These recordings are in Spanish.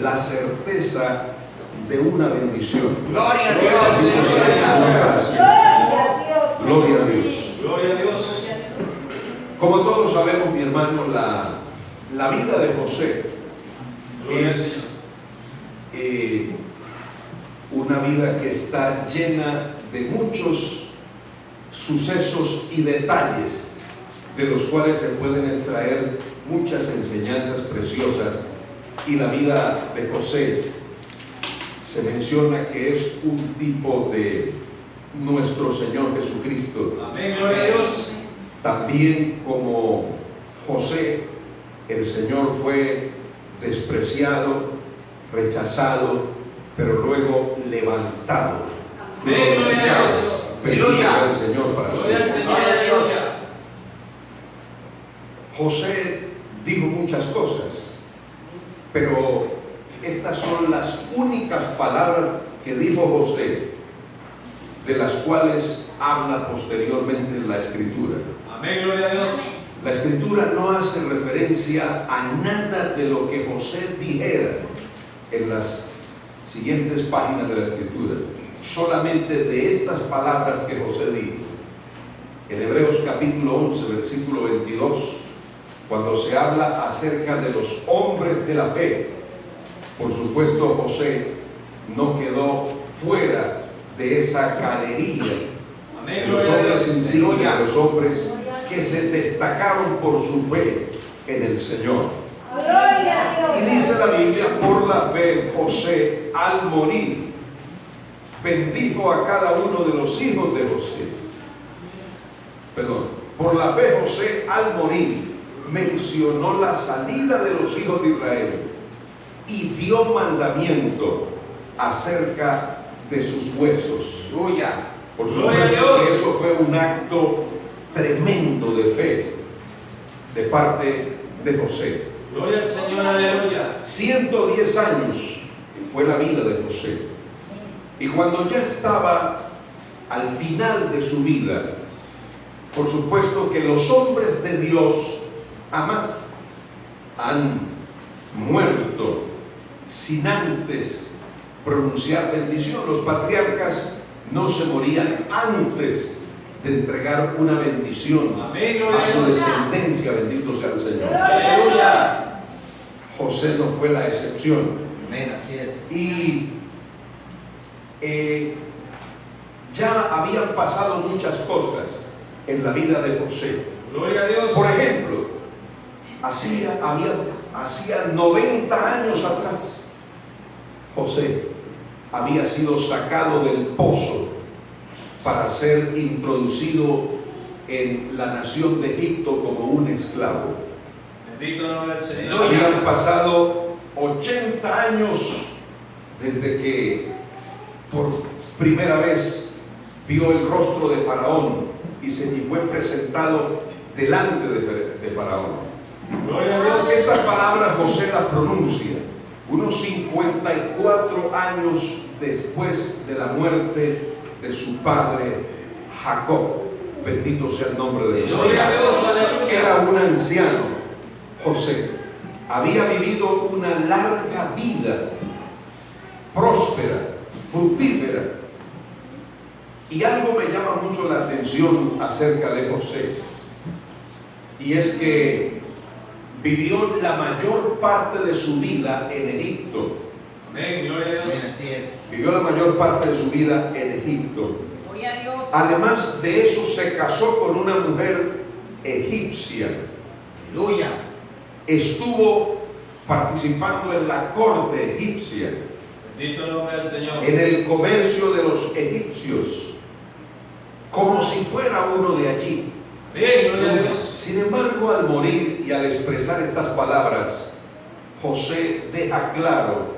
la certeza de una bendición. Gloria a Dios. Gloria a Dios. Gloria a Dios. Como todos sabemos, mi hermano, la vida de José es una vida que está llena de muchos sucesos y detalles de los cuales se pueden extraer muchas enseñanzas preciosas. Y la vida de José se menciona que es un tipo de nuestro Señor Jesucristo. Amén, gloria a Dios. También como José, el Señor fue despreciado, rechazado, pero luego levantado. Amén, gloria a Dios. Bendito sea el Señor para Gloria al siempre. Señor. José dijo muchas cosas, pero estas son las únicas palabras que dijo José, de las cuales habla posteriormente la Escritura. Amén, gloria a Dios. La Escritura no hace referencia a nada de lo que José dijera en las siguientes páginas de la Escritura, solamente de estas palabras que José dijo. En Hebreos capítulo 11, versículo 22, cuando se habla acerca de los hombres de la fe, por supuesto José no quedó fuera de esa galería. Amén, Los gloria a hombres Dios. insignes, los hombres que se destacaron por su fe en el Señor. Y dice la Biblia, por la fe José al morir bendijo a cada uno de los hijos de José. Perdón, por la fe José al morir mencionó la salida de los hijos de Israel y dio mandamiento acerca de sus huesos. Por supuesto que eso fue un acto tremendo de fe de parte de José. Gloria al Señor, aleluya. 110 años fue la vida de José. Y cuando ya estaba al final de su vida, por supuesto que los hombres de Dios jamás han muerto sin antes pronunciar bendición. Los patriarcas no se morían antes de entregar una bendición Amén, gloria a a su Dios. descendencia. Bendito sea el Señor. Aleluya. José no fue la excepción. Amén, así es. Y ya habían pasado muchas cosas en la vida de José. Gloria a Dios. Por ejemplo, hacía 90 años atrás, José había sido sacado del pozo para ser introducido en la nación de Egipto como un esclavo. Bendito nombre del Señor. Habían pasado 80 años desde que por primera vez vio el rostro de Faraón y se le fue presentado delante de Faraón. Gloria a Dios. Estas palabras José las pronuncia unos 54 años después de la muerte de su padre Jacob. Bendito sea el nombre de Dios. Gloria a Dios, aleluya. Era un anciano, José. Había vivido una larga vida, próspera, fructífera. Y algo me llama mucho la atención acerca de José. Y es que vivió la mayor parte de su vida en Egipto. Amén, gloria a Dios. Así es. Vivió la mayor parte de su vida en Egipto. Gloria a Dios. Además de eso, se casó con una mujer egipcia. Aleluya. Estuvo participando en la corte egipcia, Bendito nombre del Señor. en el comercio de los egipcios, como si fuera uno de allí. Amén, gloria a Dios. Sin embargo, al morir y al expresar estas palabras, José deja claro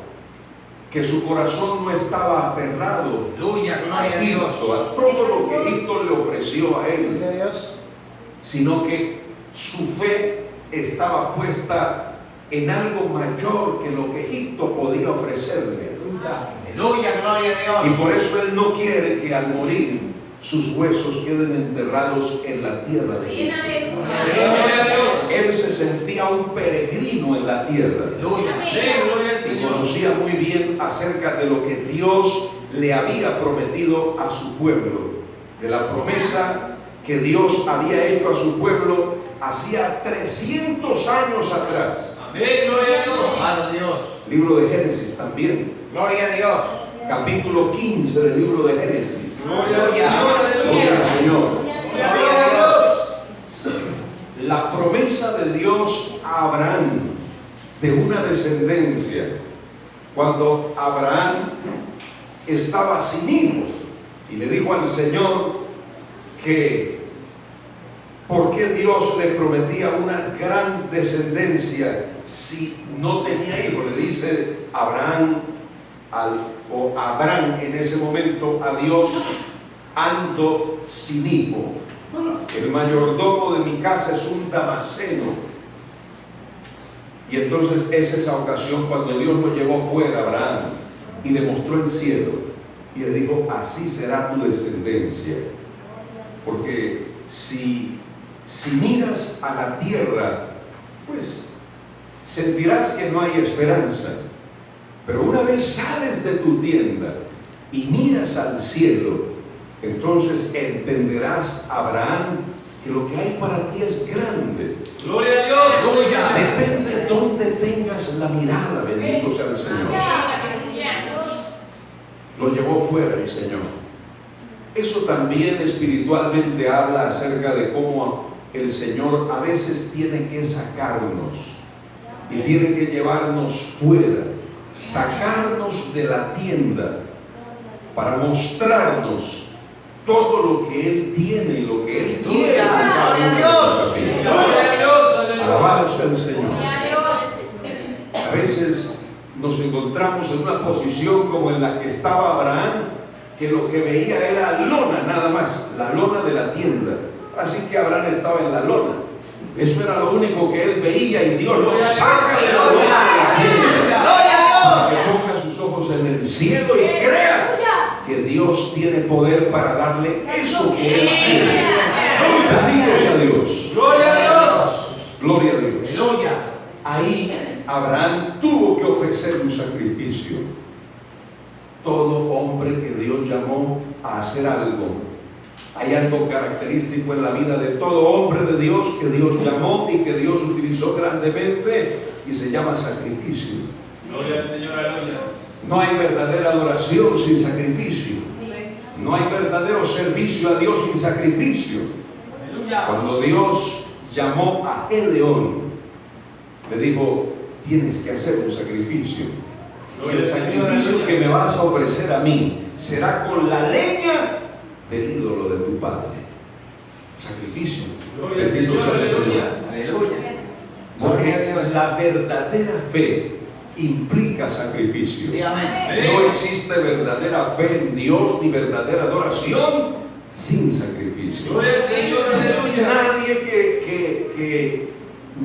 que su corazón no estaba aferrado Aleluya, a gloria a Egipto, Dios. a todo lo que Egipto le ofreció a él, sino que su fe estaba puesta en algo mayor que lo que Egipto podía ofrecerle. Aleluya, gloria a Y Dios. por eso él no quiere que al morir sus huesos queden enterrados en la tierra de Bien, Egipto. aleluya. Gloria a Dios. Él se sentía un peregrino en la tierra Aleluya. Amén, gloria al y Señor. conocía muy bien acerca de lo que Dios le había prometido a su pueblo, de la promesa que Dios había hecho a su pueblo hacía 300 años atrás. Amén, gloria a Dios. Amado Dios. Libro de Génesis también, Gloria a Dios. capítulo 15 del libro de Génesis. Gloria al Señor, Gloria al aleluya. Señor. Gloria a Dios. La promesa de Dios a Abraham de una descendencia, cuando Abraham estaba sin hijos y le dijo al Señor que por qué Dios le prometía una gran descendencia si no tenía hijos. Le dice Abraham Abraham en ese momento a Dios: ando sin hijo, el mayordomo de mi casa es un damasceno. Y entonces es esa ocasión cuando Dios lo llevó fuera a Abraham y le mostró el cielo y le dijo: así será tu descendencia, porque si miras a la tierra, pues sentirás que no hay esperanza, pero una vez sales de tu tienda y miras al cielo, entonces entenderás, Abraham, que lo que hay para ti es grande. Gloria a Dios. Aleluya. Depende de dónde tengas la mirada, bendito sea el Señor. Lo llevó fuera el Señor. Eso también espiritualmente habla acerca de cómo el Señor a veces tiene que sacarnos y tiene que llevarnos fuera, sacarnos de la tienda para mostrarnos todo lo que Él tiene y lo que Él quiere. Gloria a Dios. Gloria a Dios, aleluya. Alabado sea el Señor. A veces nos encontramos en una posición como en la que estaba Abraham, que lo que veía era lona nada más, la lona de la tienda. Así que Abraham estaba en la lona. Eso era lo único que él veía, y Dios lo saca de la lona de la tienda. Gloria a Dios. Que ponga sus ojos en el cielo y crea que Dios tiene poder para darle eso que él quiere. Bendito sea Dios. Gloria a Dios. Gloria a Dios. Aleluya. Ahí Abraham tuvo que ofrecer un sacrificio. Todo hombre que Dios llamó a hacer algo, hay algo característico en la vida de todo hombre de Dios que Dios llamó y que Dios utilizó grandemente, y se llama sacrificio. Gloria al Señor, aleluya. No hay verdadera adoración sin sacrificio. No hay verdadero servicio a Dios sin sacrificio. Aleluya. Cuando Dios llamó a Gedeón, le dijo: tienes que hacer un sacrificio. Y el sacrificio que me vas a ofrecer a mí será con la leña del ídolo de tu padre. Sacrificio. Gloria al Bendito Señor, sea el Señor. aleluya. Aleluya. Porque la verdadera fe implica sacrificio. Sí, amén. No existe verdadera fe en Dios ni verdadera adoración sin sacrificio. Gloria al Señor, aleluya. Nadie que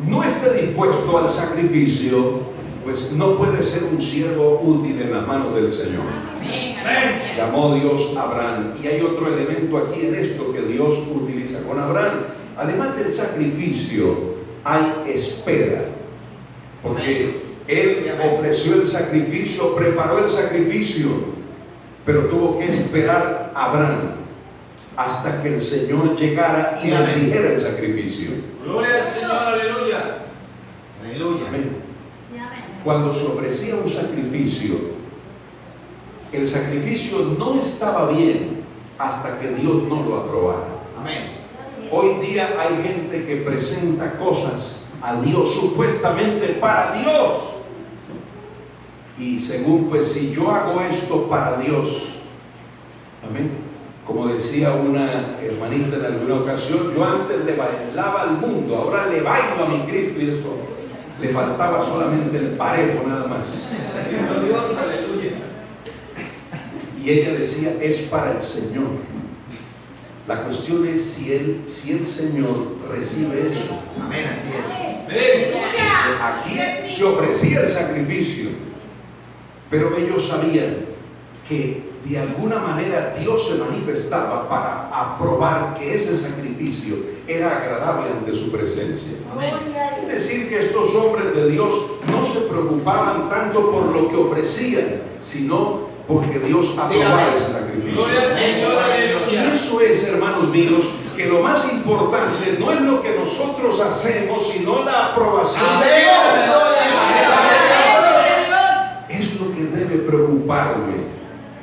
no esté dispuesto al sacrificio, pues no puede ser un siervo útil en las manos del Señor. Amén. Llamó Dios a Abraham, y hay otro elemento aquí en esto que Dios utiliza con Abraham. Además del sacrificio, hay espera, porque él ofreció el sacrificio, preparó el sacrificio, pero tuvo que esperar a Abraham hasta que el Señor llegara y bendiera el sacrificio. Gloria al Señor, aleluya. Aleluya. Amén. Cuando se ofrecía un sacrificio, el sacrificio no estaba bien hasta que Dios no lo aprobara. Amén. Hoy día hay gente que presenta cosas a Dios supuestamente para Dios, y según, pues, si yo hago esto para Dios, amén, como decía una hermanita en alguna ocasión, yo antes le bailaba al mundo, ahora le bailo a mi Cristo, y esto le faltaba solamente el parejo nada más. Gloria a Dios, aleluya. Y ella decía: es para el Señor. La cuestión es si el Señor recibe eso. Amén, así es. Amén. Aquí se ofrecía el sacrificio, pero ellos sabían que de alguna manera Dios se manifestaba para aprobar que ese sacrificio era agradable ante su presencia. Amén. Es decir, que estos hombres de Dios no se preocupaban tanto por lo que ofrecían, sino porque Dios aprobaba amén. ese sacrificio. Gloria al Señor, Y aleluya. eso es, hermanos míos, que lo más importante no es lo que nosotros hacemos, sino la aprobación de Amén. Dios. Aleluya. Es lo que debe preocuparme,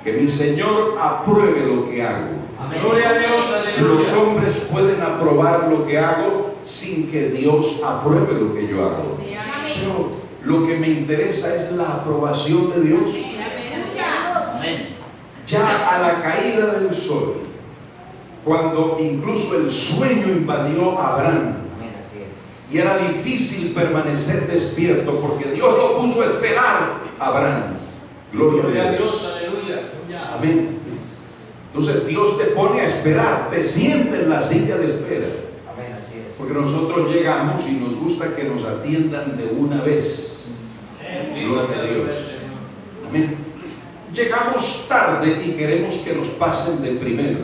que mi Señor apruebe lo que hago. Amén. Gloria a Dios, Los aleluya. hombres pueden aprobar lo que hago sin que Dios apruebe lo que yo hago. Pero lo que me interesa es la aprobación de Dios. Amén. Ya a la caída del sol, cuando incluso el sueño invadió a Abraham Amén, así es. y era difícil permanecer despierto porque Dios lo puso a esperar a Abraham. Gloria Gloria a a Dios. Dios, aleluya. Amén. Entonces Dios te pone a esperar, te sienta en la silla de espera. Amén, así es. Porque nosotros llegamos y nos gusta que nos atiendan de una vez. Bendito sea el nombre del Señor. Amén. Llegamos tarde y queremos que nos pasen de primero.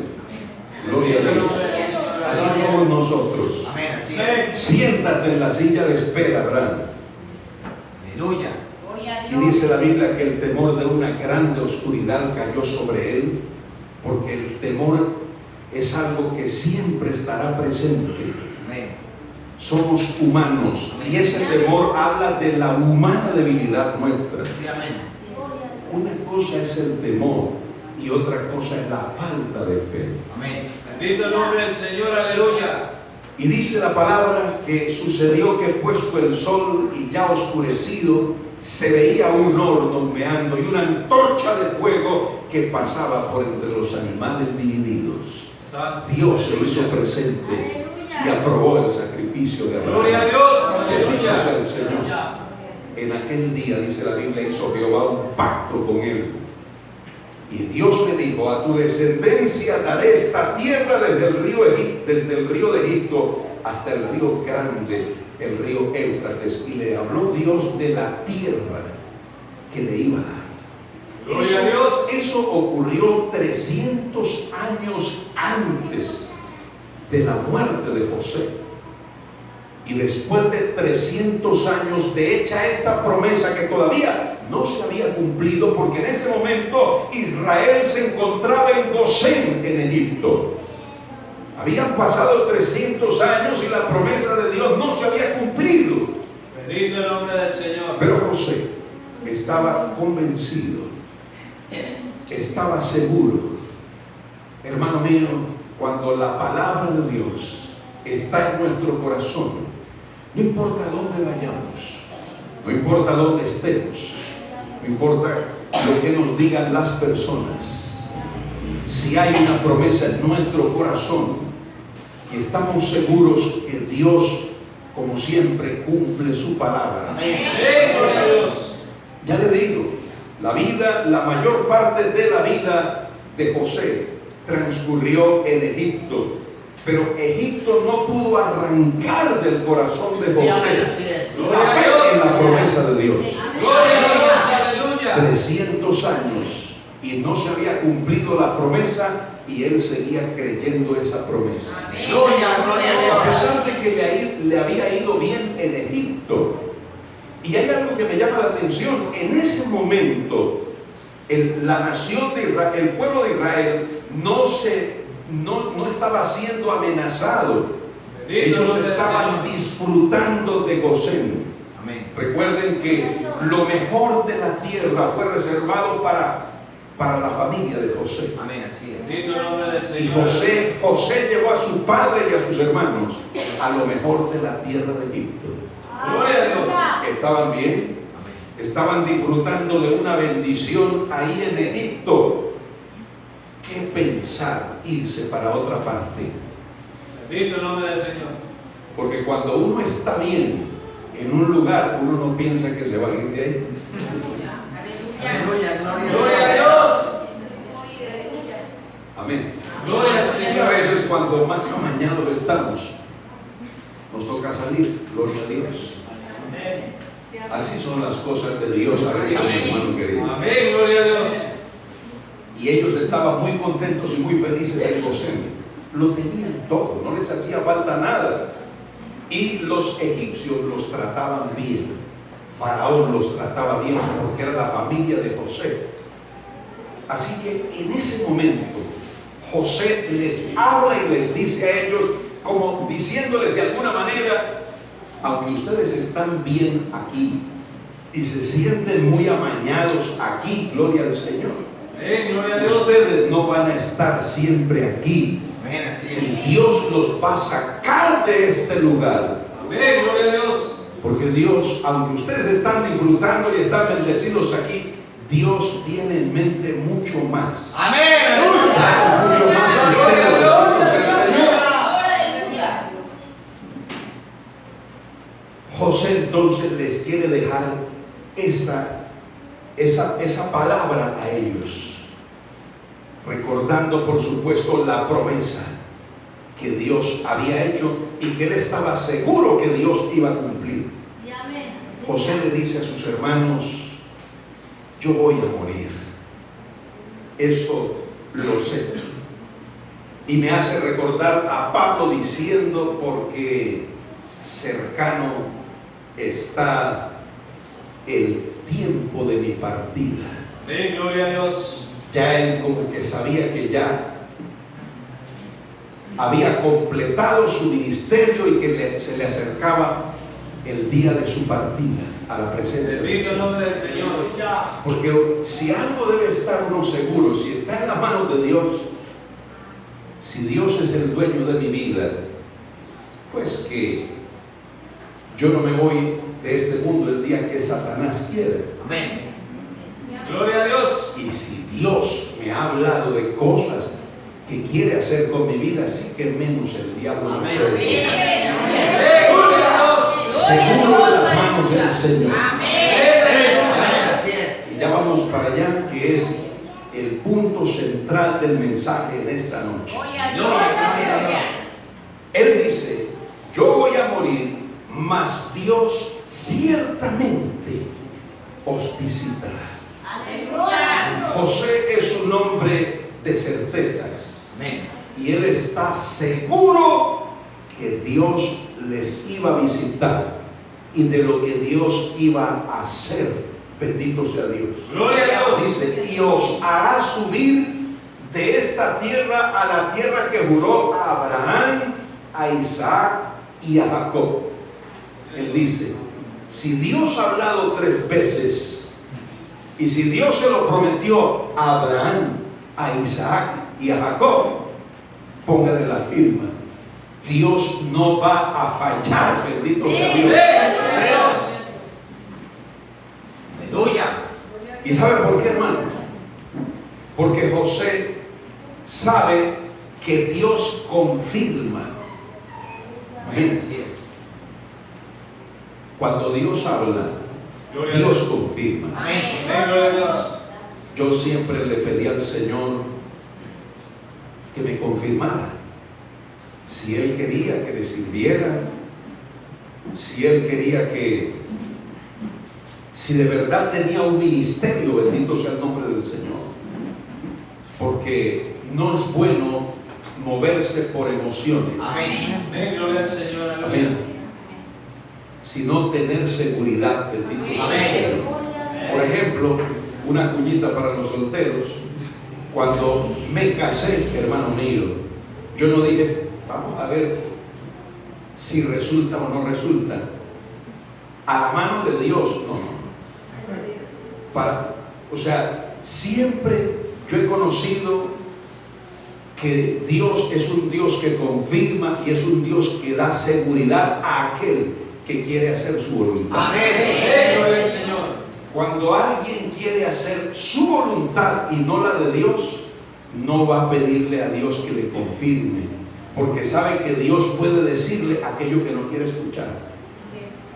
Gloria a Dios. Así somos nosotros. Amén, así es. Siéntate en la silla de espera, Abraham. Aleluya. Y dice la Biblia que el temor de una grande oscuridad cayó sobre él, porque el temor es algo que siempre estará presente. Amén. Somos humanos y ese temor habla de la humana debilidad nuestra. Sí, amén. Una cosa es el temor y otra cosa es la falta de fe. Amén. Bendito el nombre del Señor, aleluya. Y dice la palabra que sucedió que puesto el sol y ya oscurecido, se veía un horno humeando y una antorcha de fuego que pasaba por entre los animales divididos. Santo. Dios se hizo presente y aprobó el sacrificio de Abraham. Gloria a Dios, Bendito sea aleluya. el Señor. En aquel día, dice la Biblia, hizo Jehová un pacto con él. Y Dios le dijo: a tu descendencia daré esta tierra desde el río de Egipto hasta el río grande, el río Éufrates. Y le habló Dios de la tierra que le iba a dar. Gloria a Dios. Eso ocurrió 300 años antes de la muerte de José. Y después de 300 años de hecha esta promesa que todavía no se había cumplido, porque en ese momento Israel se encontraba en Gosén, en Egipto. Habían pasado 300 años y la promesa de Dios no se había cumplido. Bendito el nombre del Señor. Pero José estaba convencido, estaba seguro. Hermano mío, cuando la palabra de Dios está en nuestro corazón, no importa dónde vayamos, no importa dónde estemos, no importa lo que nos digan las personas, si hay una promesa en nuestro corazón y estamos seguros que Dios, como siempre, cumple su palabra. Amén. Gloria a Dios. Ya le digo, la mayor parte de la vida de José transcurrió en Egipto, pero Egipto no pudo arrancar del corazón de Sí, amén, José así es. Gloria la a fe Dios. en la promesa de Dios. Gloria a Dios, aleluya. 300 años y no se había cumplido la promesa y él seguía creyendo esa promesa. Aleluya, gloria a A Dios. pesar de que le había ido bien en Egipto. Y hay algo que me llama la atención. En ese momento, la nación de Israel, el pueblo de Israel, no estaba siendo amenazado. Bendito el Ellos nombre del estaban Señor. disfrutando de Gosén. Amén. Recuerden que lo mejor de la tierra fue reservado para la familia de José. Amén, así es. Bendito el nombre del Y Señor. José llevó a su padre y a sus hermanos a lo mejor de la tierra de Egipto. Gloria a Dios. ¿Estaban bien? Amén. Estaban disfrutando de una bendición ahí en Egipto. ¿Qué pensar irse para otra parte? Bendito el nombre del Señor. Porque cuando uno está bien en un lugar, uno no piensa que se va a ir de ahí. Aleluya, Gloria a Dios. Amén. Gloria al Y a Señor. veces cuando más amañados estamos, nos toca salir. Gloria a Dios. Así son las cosas de Dios a veces, mi hermano querido. Amén, gloria a Dios. Y ellos estaban muy contentos y muy felices en Gosén. lo tenían todo, no les hacía falta nada. Y los egipcios los trataban bien. Faraón los trataba bien porque era la familia de José. Así que en ese momento José les habla y les dice a ellos, como diciéndoles de alguna manera: aunque ustedes están bien aquí y se sienten muy amañados aquí, gloria al Señor, Gloria a Dios. ustedes no van a estar siempre aquí. Amén, así es. Y Dios los va a sacar de este lugar. Amén, gloria a Dios. Porque Dios, aunque ustedes están disfrutando y están bendecidos aquí, Dios tiene en mente mucho más. Amén, aleluya. Mucho más a Gloria a ustedes, Dios. del Señor. José entonces les quiere dejar esa palabra a ellos, recordando por supuesto la promesa que Dios había hecho y que él estaba seguro que Dios iba a cumplir. José le dice a sus hermanos: yo voy a morir, eso lo sé. Y me hace recordar a Pablo diciendo: porque cercano está el tiempo de mi partida. Amén, gloria a Dios. Ya él como que sabía que ya había completado su ministerio y que se le acercaba el día de su partida a la presencia de Bendito el Dios. nombre del Señor. Porque si algo debe estar uno seguro, si está en las manos de Dios, si Dios es el dueño de mi vida, pues que yo no me voy de este mundo el día que Satanás quiera. Amén. Gloria a Dios. Y si Dios me ha hablado de cosas que quiere hacer con mi vida, sí que menos el diablo me Amén. puede tocar. Amén, gloria a Dios. Seguro en las manos del Señor. Amén, así es. Y ya vamos para allá, que es el punto central del mensaje en esta noche. Gloria, gloria a Dios. Él dice: yo voy a morir, mas Dios ciertamente os visitará. José es un hombre de certezas. Amén. Y él está seguro que Dios les iba a visitar y de lo que Dios iba a hacer. Bendito sea Dios. Gloria a Dios. Dice: y os hará subir de esta tierra a la tierra que juró a Abraham, a Isaac y a Jacob. Él dice: si Dios ha hablado 3 veces y si Dios se lo prometió a Abraham, a Isaac y a Jacob, póngale la firma. Dios no va a fallar. Bendito sea Dios. Amén, gloria a Dios. Aleluya. ¿Y sabe por qué, hermanos? Porque José sabe que Dios confirma. Amén, así es. Cuando Dios habla, Gloria a Dios Dios. confirma. Amén. Amén, gloria a Dios. Yo siempre le pedí al Señor que me confirmara si Él quería que le sirviera, si Él quería si de verdad tenía un ministerio. Bendito sea el nombre del Señor. Porque no es bueno moverse por emociones. Amén. Amén, gloria al Señor. Aleluya. Amén. Sino tener seguridad. Bendito sea el Amén. Señor. Por ejemplo, una cuñita para los solteros. Cuando me casé, hermano mío, yo no dije: vamos a ver si resulta o no resulta. A la mano de Dios, no. O sea, siempre yo he conocido que Dios es un Dios que confirma y es un Dios que da seguridad a aquel que quiere hacer su voluntad. Amén. Amén, gloria al Señor. Cuando alguien quiere hacer su voluntad y no la de Dios, no va a pedirle a Dios que le confirme, porque sabe que Dios puede decirle aquello que no quiere escuchar.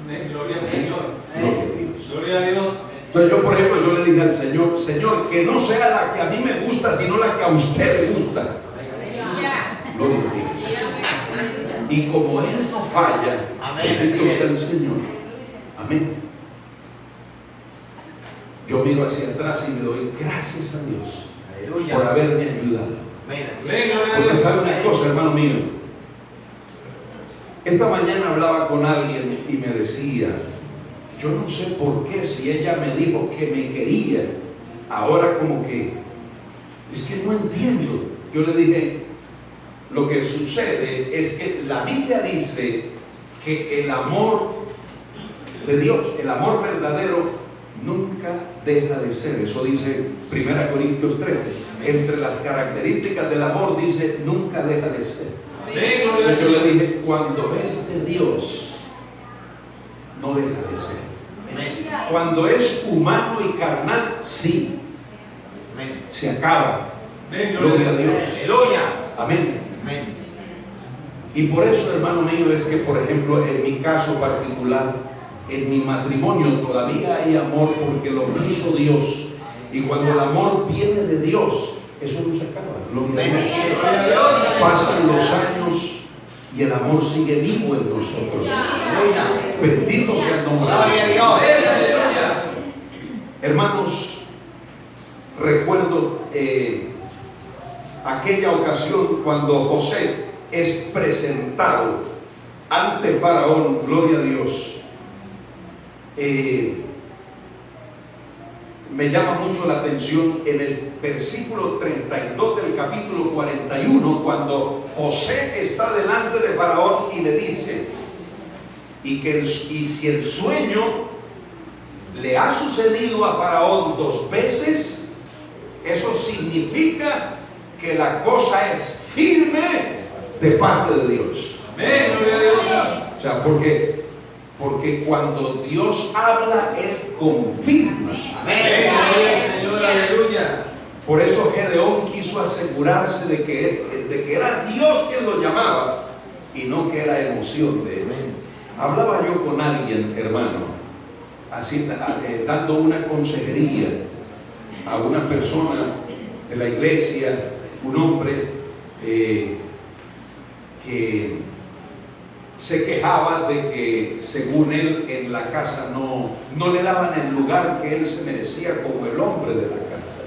Amén, gloria al Señor. Gloria a Dios. Gloria a Dios. Entonces yo, por ejemplo, yo le dije al Señor: Señor, que no sea la que a mí me gusta, sino la que a usted le gusta. Gloria a Dios. Y como Él no falla, Amén. bendito sea el Señor. Amén. Yo miro hacia atrás y le doy gracias a Dios por Aleluya. haberme ayudado. Amén, así Amén, es. gloria a Porque Dios. sabe una cosa, hermano mío. Esta mañana hablaba con alguien y me decía, yo no sé por qué si ella me dijo que me quería, ahora como que, es que no entiendo. Yo le dije, lo que sucede es que la Biblia dice que el amor de Dios, el amor verdadero, nunca deja de ser. Eso dice 1 Corintios 13. Entre las características del amor dice, nunca deja de ser. Amén, gloria al Yo le Señor. dije, cuando es de Dios, no deja de ser. Amén. Cuando es humano y carnal, sí, Amén. se acaba. Amén, Gloria a Dios. Aleluya. Amén. Amén. Y por eso, hermano mío, es que, por ejemplo, en mi caso particular, en mi matrimonio todavía hay amor porque lo puso Dios. Y cuando el amor viene de Dios, eso no se acaba. Gloria a Amén, Dios. así es. Gloria a Dios. Pasan los años y el amor sigue vivo en nosotros. Aleluya. Bendito sea el nombre de Gloria a Dios. Dios. Aleluya. Hermanos, recuerdo aquella ocasión cuando José es presentado ante Faraón, gloria a Dios. Me llama mucho la atención en el versículo 32 del capítulo 41, cuando José está delante de Faraón y le dice, y si el sueño le ha sucedido a Faraón 2 veces, eso significa que la cosa es firme de parte de Dios. Amén, gloria a Dios. O sea, porque cuando Dios habla, Él confirma. Amén. Gloria al Señor, aleluya. Por eso Gedeón quiso asegurarse de que era Dios quien lo llamaba y no que era emoción de él. Hablaba yo con alguien, hermano, así dando una consejería a una persona de la iglesia, un hombre que se quejaba de que, según él, en la casa no le daban el lugar que él se merecía como el hombre de la casa.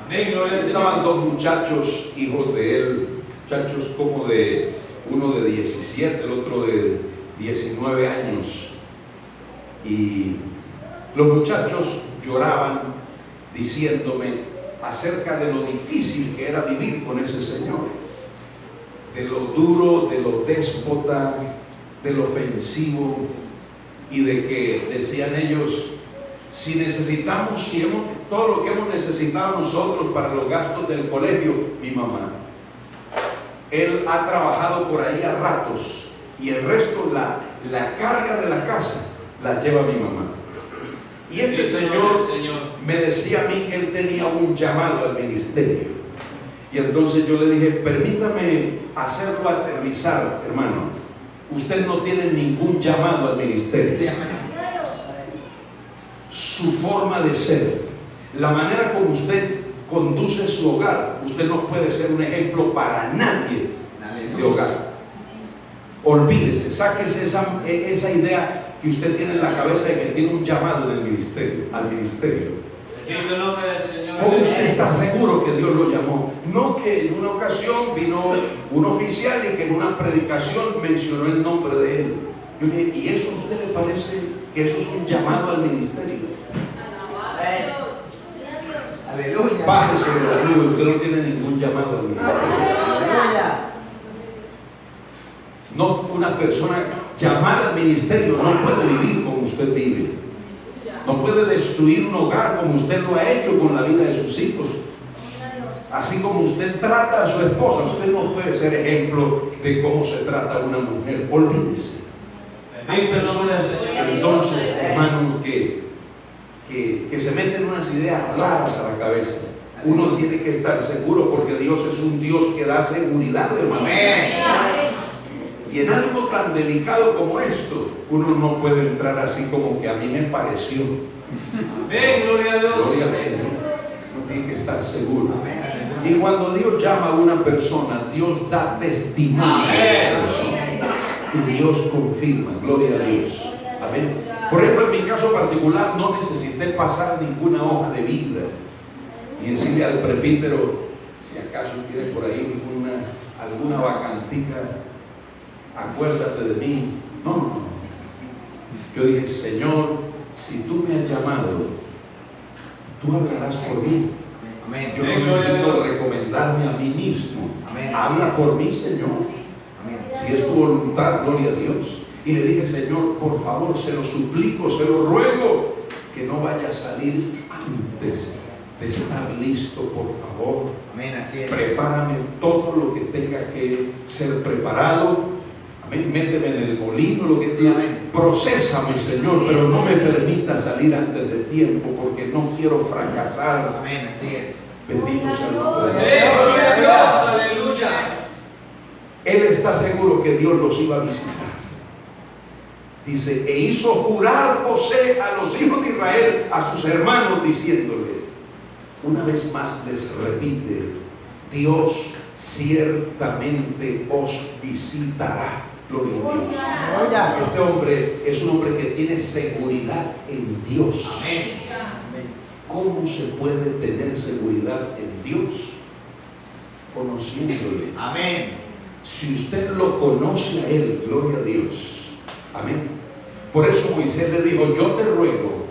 Amén, gloria al Estaban Señor. 2 muchachos, hijos de él, muchachos como uno de 17, el otro de 19 años. Y los muchachos lloraban diciéndome acerca de lo difícil que era vivir con ese señor, de lo duro, de lo déspota, de lo ofensivo, y de que, decían ellos, si todo lo que hemos necesitado nosotros para los gastos del colegio, mi mamá. Él ha trabajado por ahí a ratos y el resto, la carga de la casa, la lleva mi mamá. Y este señor me decía a mí que él tenía un llamado al ministerio. Y entonces yo le dije, permítame hacerlo aterrizar, hermano. Usted no tiene ningún llamado al ministerio. Sí, amén. Su forma de ser, la manera como usted conduce su hogar, usted no puede ser un ejemplo para nadie de hogar. Olvídese, sáquese esa idea que usted tiene en la cabeza de que tiene un llamado en el ministerio, al ministerio. Bendito el nombre del Señor. ¿Cómo usted está seguro que Dios lo llamó? No que en una ocasión vino un oficial y que en una predicación mencionó el nombre de él. Yo le dije, ¿y eso a usted le parece que eso es un llamado al ministerio? Aleluya. Bájese de la nube, usted no tiene ningún llamado al ministerio. Aleluya. No, una persona llamada al ministerio no puede vivir como usted vive. No puede destruir un hogar como usted lo ha hecho con la vida de sus hijos. Así como usted trata a su esposa, usted no puede ser ejemplo de cómo se trata a una mujer. Olvídese. Hay personas entonces, hermanos, que se meten unas ideas raras a la cabeza. Uno tiene que estar seguro porque Dios es un Dios que da seguridad, hermano. Amén. Y en algo tan delicado como esto, uno no puede entrar así como que a mí me pareció. Amén, gloria a Dios. Gloria al Señor. Uno tiene que estar seguro. Amén. Y cuando Dios llama a una persona, Dios da testimonio de esa persona. Y Dios confirma. Gloria a Dios. Amén. Por ejemplo, en mi caso particular, no necesité pasar ninguna hoja de vida y decirle al presbítero, Si acaso tiene por ahí alguna vacantica, acuérdate de mí. No, no, no. Yo dije, Señor, si tú me has llamado, tú hablarás por mí. Amén. Yo no necesito recomendarme a mí mismo. Amén. Habla por mí, Señor. Amén. Si es tu voluntad, gloria a Dios. Y le dije, Señor, por favor, se lo suplico, se lo ruego, que no vaya a salir antes de estar listo, por favor. Amén, así es. Prepárame todo lo que tenga que ser preparado. Amén. Méteme en el molino, lo que sea. Procésame, Señor, pero no me permita salir antes de tiempo, porque no quiero fracasar. Amén, así es. Bendito sea el nombre de Amén, Dios. gloria a Dios, aleluya. Él está seguro que Dios los iba a visitar. Dice, e hizo jurar José a los hijos de Israel, a sus hermanos, diciéndole, una vez más les repite, Dios ciertamente os visitará. Gloria a Dios. Este hombre es un hombre que tiene seguridad en Dios. Amén. ¿Cómo se puede tener seguridad en Dios? Conociéndole. Amén. Si usted lo conoce a Él, gloria a Dios. Amén. Por eso Moisés le dijo, yo te ruego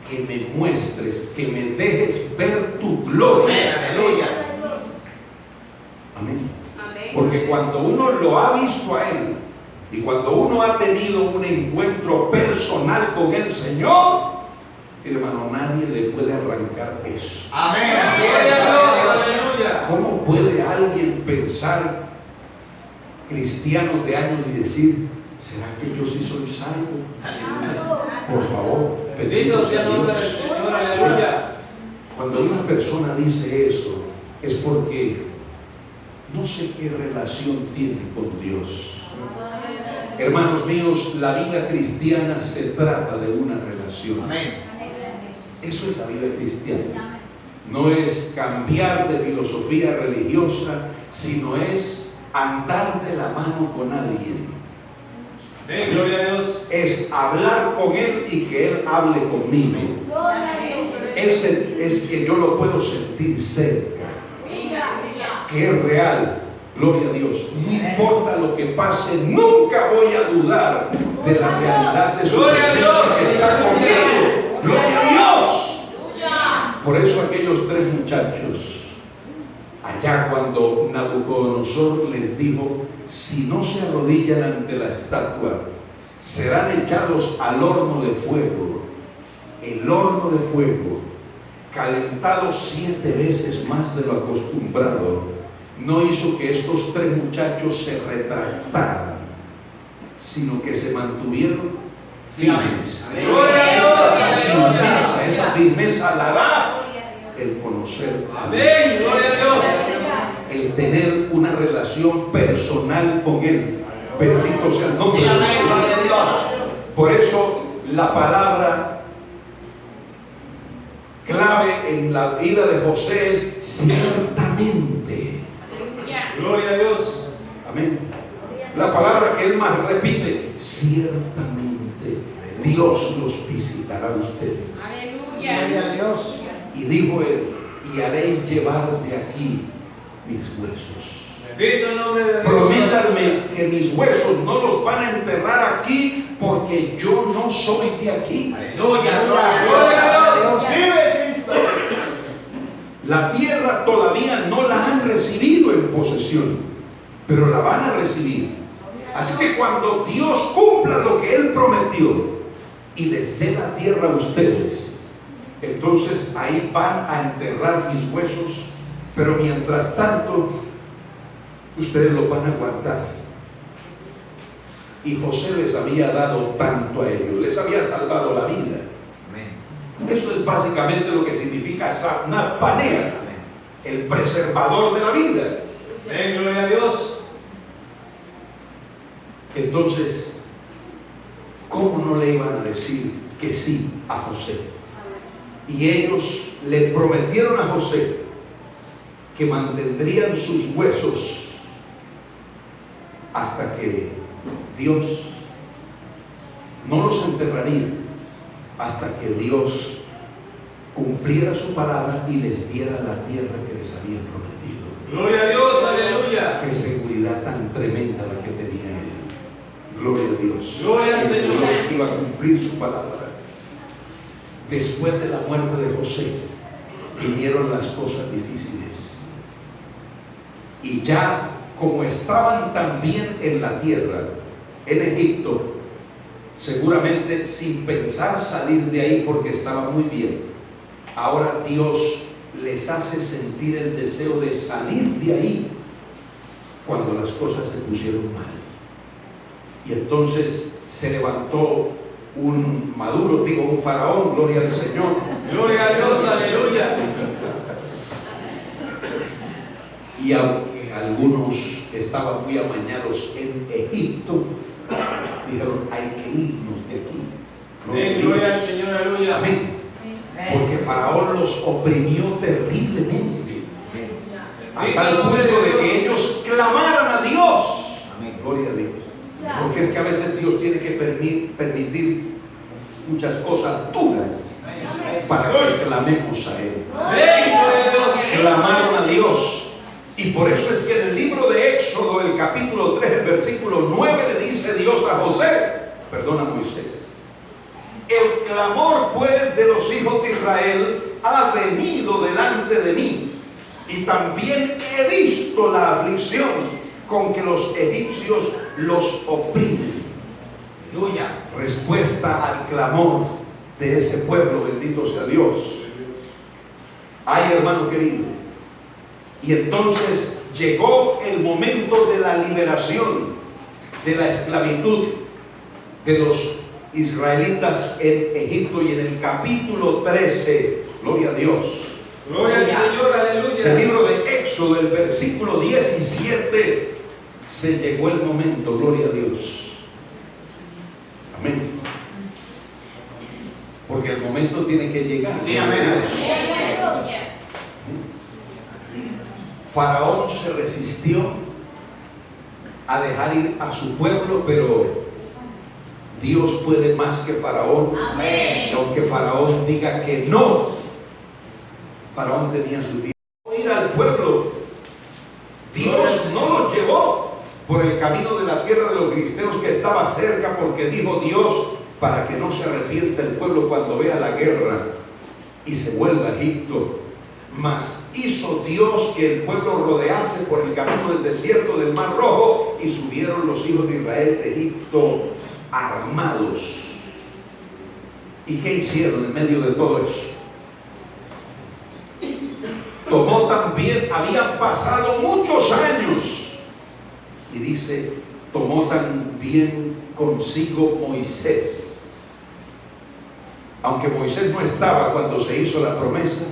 que me muestres, que me dejes ver tu gloria. Amén, aleluya. Amén. Porque cuando uno lo ha visto a Él y cuando uno ha tenido un encuentro personal con el Señor, hermano, nadie le puede arrancar eso. Amén, así Gloria a Dios, es. aleluya. ¿Cómo puede alguien pensar, cristiano de años, y decir, ¿será que yo sí soy salvo? Por favor, Bendito sea el nombre del Dios. Señor, aleluya. Cuando una persona dice eso, es porque no sé qué relación tiene con Dios. Hermanos míos, la vida cristiana se trata de una relación. Amén. Eso es la vida cristiana. No es cambiar de filosofía religiosa, sino es andar de la mano con alguien. Amén, gloria a Dios. Es hablar con Él y que Él hable conmigo. Ese es que yo lo puedo sentir cerca, que es real. Gloria a Dios. No importa lo que pase, nunca voy a dudar de la realidad de su Gloria a presencia Dios. que está conmigo. Gloria a Dios. Por eso aquellos tres muchachos, allá cuando Nabucodonosor les dijo, si no se arrodillan ante la estatua, serán echados al horno de fuego. El horno de fuego, calentado 7 veces más de lo acostumbrado, no hizo que estos tres muchachos se retractaran, sino que se mantuvieron firmes. Gloria a Dios, aleluya. Esa firmeza la da el conocer a Dios, Amén, gloria a Dios. el tener una relación personal con Él. Bendito sea el nombre Sí, del amén, Señor. gloria a Dios. Por eso la palabra clave en la vida de José es ciertamente. Gloria a Dios. Amén. La palabra que él más repite, ciertamente Dios los visitará a ustedes. Gloria a Dios. Y dijo él, y haréis llevar de aquí mis huesos. Bendito el nombre de Dios. Prométanme que mis huesos no los van a enterrar aquí, porque yo no soy de aquí. Aleluya, gloria Gloria a a Dios. Dios. Vive Cristo. La tierra todavía no la han recibido en posesión, pero la van a recibir. Así que cuando Dios cumpla lo que Él prometió y les dé la tierra a ustedes, entonces ahí van a enterrar mis huesos, pero mientras tanto ustedes los van a guardar. Y José les había dado tanto a ellos, les había salvado la vida. Amén. Eso es básicamente lo que significa Satnat Panea, el preservador de la vida. Amén, gloria a Dios. Entonces, ¿cómo no le iban a decir que sí a José? Y ellos le prometieron a José que mantendrían sus huesos hasta que Dios no los enterraría, hasta que Dios cumpliera su palabra y les diera la tierra que les había prometido. Gloria a Dios, aleluya. Qué seguridad tan tremenda la que tenía él. Gloria a Dios. Gloria al Que Señor. Dios iba a cumplir su palabra. Después de la muerte de José, vinieron las cosas difíciles. Y ya, como estaban también en la tierra, en Egipto, seguramente sin pensar salir de ahí porque estaba muy bien, ahora Dios les hace sentir el deseo de salir de ahí cuando las cosas se pusieron mal. Y entonces se levantó un maduro, digo un faraón, gloria al Señor. Gloria a Dios, aleluya. Y aunque algunos estaban muy amañados en Egipto, dijeron, hay que irnos de aquí. Amén, gloria al Señor, aleluya. Amén. Porque Faraón los oprimió terriblemente, a tal punto de que ellos clamaran a Dios. Amén, gloria a Dios. Porque es que a veces Dios tiene que permitir muchas cosas duras para que clamemos a Él. Amén, gloria a Dios. Clamaron a Dios. Y por eso es que en el libro de Éxodo, el capítulo 3, el versículo 9, le dice Dios a Moisés: el clamor pues de los hijos de Israel ha venido delante de mí, y también he visto la aflicción con que los egipcios los oprimen. Aleluya. Respuesta al clamor de ese pueblo, bendito sea Dios. Ay, hermano querido. Y entonces llegó el momento de la liberación de la esclavitud de los israelitas en Egipto, y en el capítulo 13, gloria a Dios, Gloria al Señor, aleluya. el libro de Éxodo, el versículo 17, se llegó el momento, gloria a Dios. Amén. Porque el momento tiene que llegar. Sí, amén. Faraón se resistió a dejar ir a su pueblo, pero Dios puede más que Faraón. Amén. Y aunque Faraón diga que no, Faraón tenía su tiempo. Ir al pueblo, Dios no los llevó por el camino de la tierra de los filisteos que estaba cerca, porque dijo Dios, para que no se arrepienta el pueblo cuando vea la guerra y se vuelva a Egipto. Mas hizo Dios que el pueblo rodease por el camino del desierto del Mar Rojo, y subieron los hijos de Israel de Egipto armados. ¿Y qué hicieron en medio de todo eso? Tomó también, habían pasado muchos años, y dice, tomó también consigo Moisés. Aunque Moisés no estaba cuando se hizo la promesa,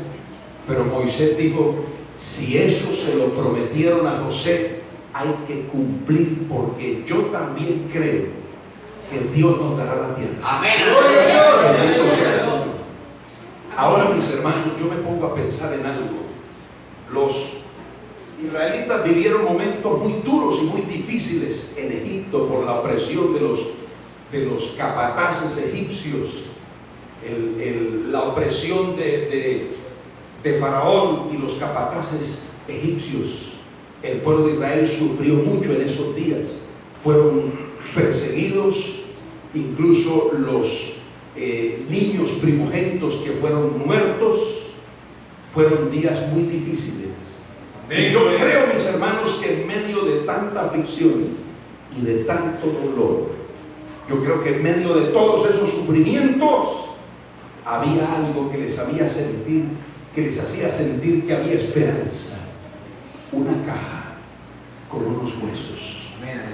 pero Moisés dijo, si eso se lo prometieron a José, hay que cumplir, porque yo también creo que Dios nos dará la tierra. Amén. Gloria a Dios. Bendito sea el Señor. Ahora, mis hermanos, yo me pongo a pensar en algo. Los israelitas vivieron momentos muy duros y muy difíciles en Egipto por la opresión de los capataces egipcios, la opresión de Faraón y los capataces egipcios. El pueblo de Israel sufrió mucho en esos días. Fueron perseguidos, incluso los niños primogénitos que fueron muertos. Fueron días muy difíciles. Y yo creo, mis hermanos, que en medio de tanta aflicción y de tanto dolor, yo creo que en medio de todos esos sufrimientos había algo que les hacía sentir que había esperanza. Una caja con unos huesos.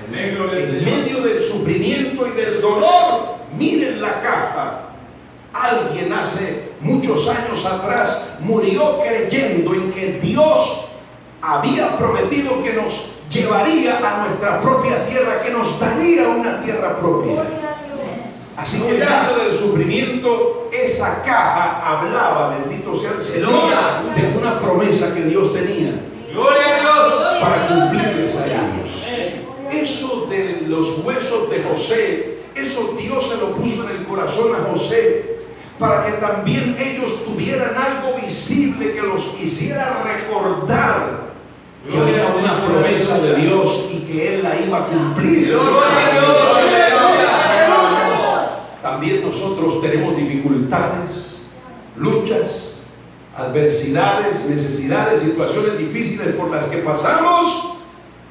Amén, gloria al En Señor. medio del sufrimiento y del dolor, miren la caja. Alguien hace muchos años atrás murió creyendo en que Dios había prometido que nos llevaría a nuestra propia tierra, que nos daría una tierra propia. Así que en medio del sufrimiento, esa caja hablaba, bendito sea el Señor, de una promesa que Dios tenía Gloria a Dios. para cumplirles a ellos. Eso de los huesos de José, eso Dios se lo puso en el corazón a José, para que también ellos tuvieran algo visible que los hiciera recordar que había una promesa de Dios y que Él la iba a cumplir. Gloria a Dios, aleluya. También nosotros tenemos dificultades, luchas, adversidades, necesidades, situaciones difíciles por las que pasamos,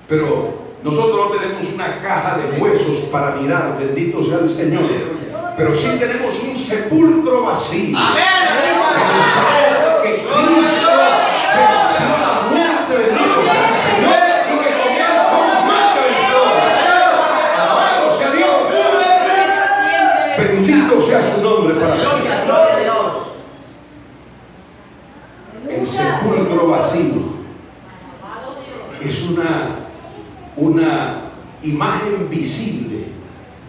pero nosotros no tenemos una caja de huesos para mirar, bendito sea el Señor, pero sí tenemos un sepulcro vacío. Que Cristo venció la muerte, bendito sea el Señor, y que con Él somos más que vencedores. Alabado sea Dios. Bendito sea su nombre para siempre. El sepulcro vacío es una imagen visible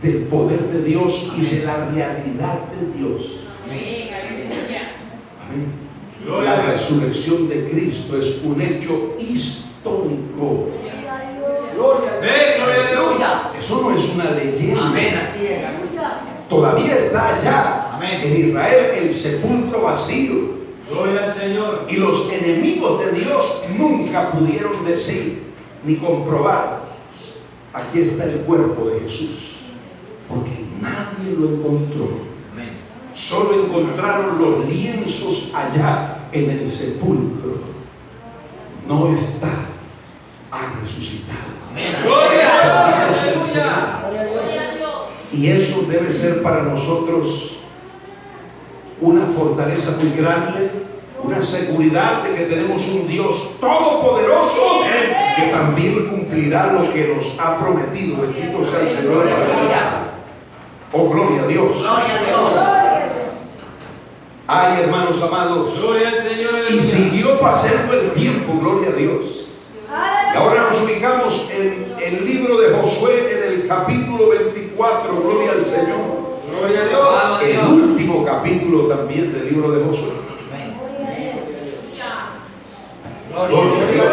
del poder de Dios y de la realidad de Dios. Amén. La resurrección de Cristo es un hecho histórico. Gloria a Dios. Eso no es una leyenda. Amén, así es. Todavía está allá Amén. en Israel el sepulcro vacío. Gloria al Señor. Y los enemigos de Dios nunca pudieron decir ni comprobar: aquí está el cuerpo de Jesús, porque nadie lo encontró. Amén. Solo encontraron los lienzos allá en el sepulcro. No está, ha resucitado. Amén. Gloria a Dios, Bendito sea el aleluya. Señor. Y eso debe ser para nosotros una fortaleza muy grande, una seguridad de que tenemos un Dios todopoderoso que también cumplirá lo que nos ha prometido. Bendito sea el Señor. Oh, gloria a Dios. Gloria a Dios. Ay, hermanos amados. Gloria al Señor, Y aleluya. siguió pasando el tiempo, gloria a Dios. Y ahora nos ubicamos en el libro de Josué, en el capítulo 24, gloria al Señor. Gloria a Dios. El último capítulo también del libro de Josué. Amén. Gloria a Dios.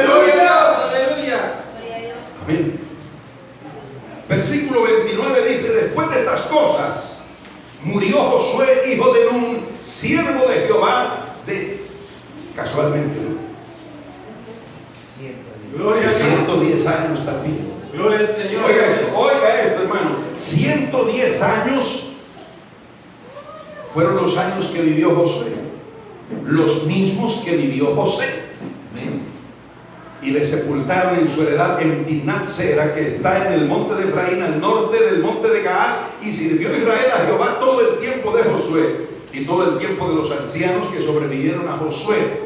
Gloria a Dios, aleluya. Amén. Versículo 29 dice: después de estas cosas, murió Josué, hijo de Nun, siervo de Jehová, casualmente, ¿no? Gloria De a Dios. 110 años también. Gloria al Señor. Oiga esto, hermano. 110 años fueron los años que vivió Josué, los mismos que vivió José. Amén. Y le sepultaron en su heredad en Timnat Sera, que está en el monte de Efraín, al norte del monte de Gaás, y sirvió Israel a Jehová todo el tiempo de Josué y todo el tiempo de los ancianos que sobrevivieron a Josué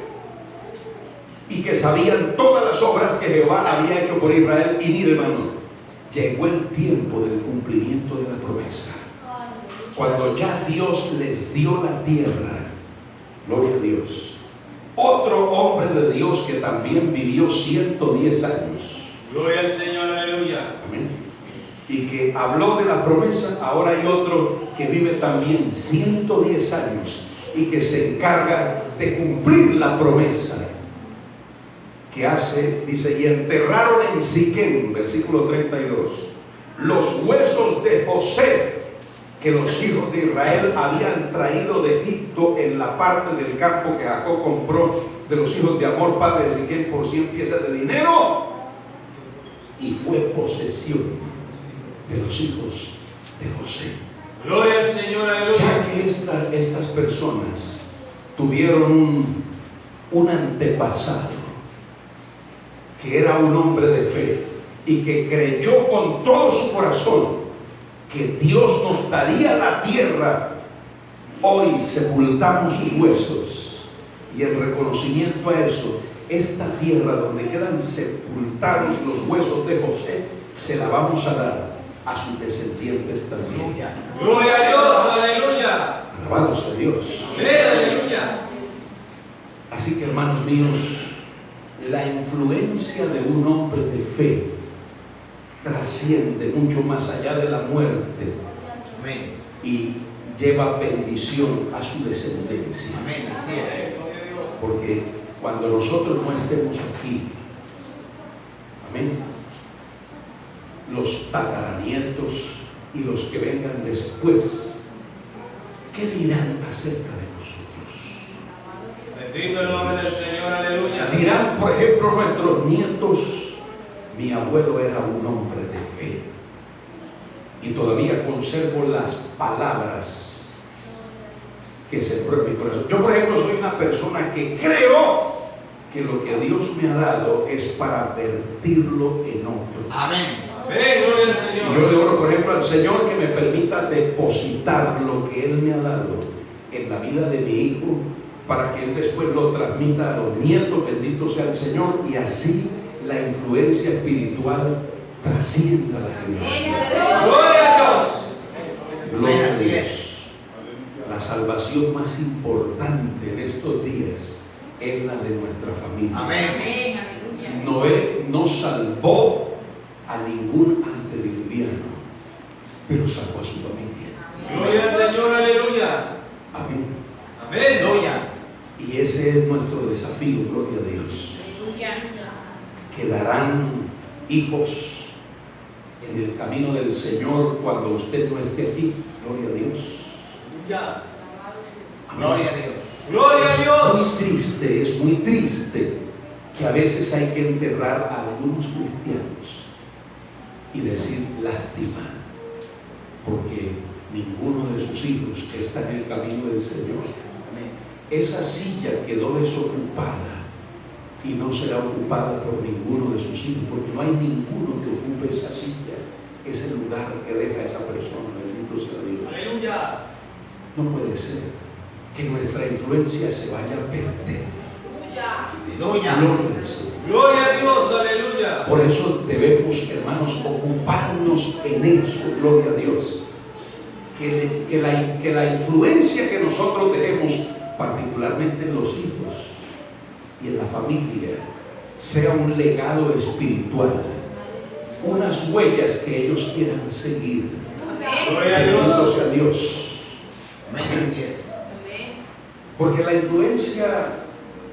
y que sabían todas las obras que Jehová había hecho por Israel. Y mire, hermano, llegó el tiempo del cumplimiento de la promesa, cuando ya Dios les dio la tierra. Gloria a Dios. Otro hombre de Dios que también vivió 110 años. Gloria al Señor, aleluya. Amén. Y que habló de la promesa. Ahora hay otro que vive también 110 años y que se encarga de cumplir la promesa que hace. Dice: y enterraron en Siquem, versículo 32, los huesos de José, que los hijos de Israel habían traído de Egipto en la parte del campo que Jacob compró de los hijos de Amor, padre de Siquem, por 100 piezas de dinero, y fue posesión de los hijos de José. Gloria al Señor, aleluya. Ya que estas personas tuvieron un antepasado que era un hombre de fe y que creyó con todo su corazón que Dios nos daría la tierra, hoy sepultamos sus huesos, y en reconocimiento a eso, esta tierra donde quedan sepultados los huesos de José, se la vamos a dar a sus descendientes también. Gloria a Dios, aleluya. Alabado sea Dios. Aleluya. Así que, hermanos míos, la influencia de un hombre de fe trasciende mucho más allá de la muerte. Amén. Y lleva bendición a su descendencia. Amén. Así es. Porque cuando nosotros no estemos aquí, amén, los tataranietos y los que vengan después ¿qué dirán acerca de nosotros? Bendito el nombre del Señor, aleluya. Dirán, por ejemplo, nuestros nietos, mi abuelo era un hombre de fe. Y todavía conservo las palabras que sembró en mi corazón. Yo, por ejemplo, soy una persona que creo que lo que Dios me ha dado es para vertirlo en otro. Amén. Amén, gloria al Y Señor. yo le oro, por ejemplo, al Señor que me permita depositar lo que Él me ha dado en la vida de mi hijo, para que Él después lo transmita a los nietos, bendito sea el Señor, y así la influencia espiritual trascienda la generación. Gloria a Dios. Gloria a Así Dios. es. La salvación más importante en estos días es la de nuestra familia. Amén. Noé no salvó a ningún antediluviano, pero salvó a su familia. Gloria al Señor, aleluya. Amén. Amén. Aleluya. Y ese es nuestro desafío, gloria a Dios. Quedarán hijos en el camino del Señor cuando usted no esté aquí, gloria a Dios. Ya. Amén. Gloria a Dios. Gloria a Dios. Es muy triste que a veces hay que enterrar a algunos cristianos y decir lástima, porque ninguno de sus hijos está en el camino del Señor. Esa silla quedó desocupada y no será ocupada por ninguno de sus hijos, porque no hay ninguno que ocupe esa silla, ese lugar que deja esa persona. Bendito sea Dios. Aleluya. No puede ser que nuestra influencia se vaya a perder. Aleluya. Gloria al Señor. Gloria a Dios, aleluya. Por eso debemos, hermanos, ocuparnos en eso, gloria a Dios. Que la influencia que nosotros dejemos, particularmente en los hijos y en la familia, sea un legado espiritual, unas huellas que ellos quieran seguir. Gloria a Bendito Dios. sea Dios. Amén. Así es. Porque la influencia